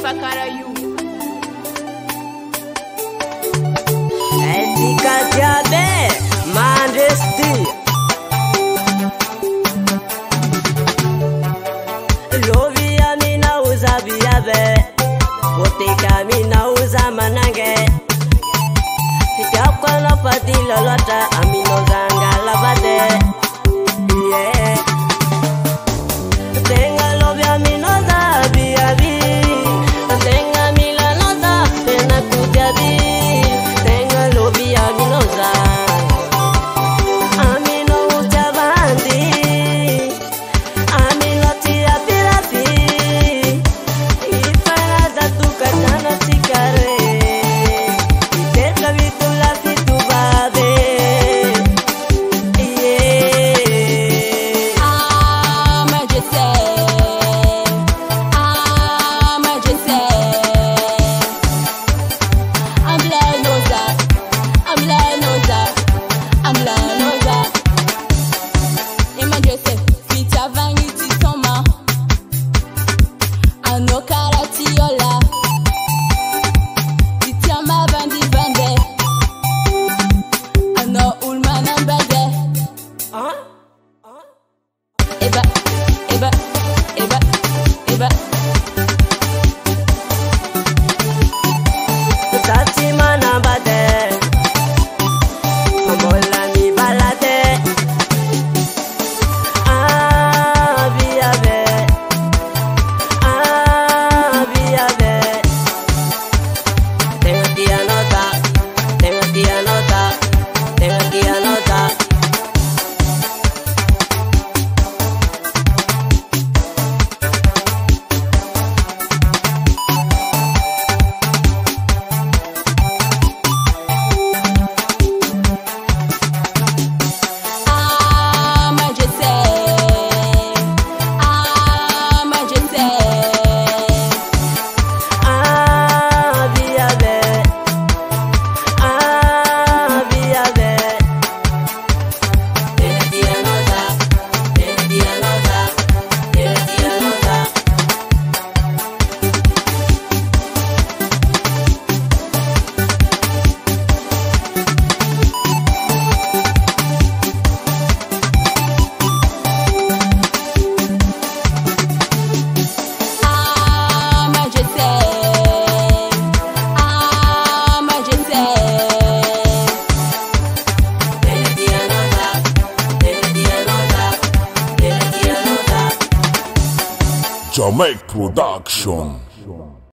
Fakara you. Etika Diabe, Majesty. Lovia mina uza biabe, Botika mina uza manange. Tikapwa la pati lolota, amino zanga labade. Yeah. Tenga lovia minoza biabi, tenga milanoza, pena kujabi. Tenga lovia minoza, amino utabandi, amino tia pirapi, ifana za tukatana tikare, iteka vitula fitubabe. Jamaic Production.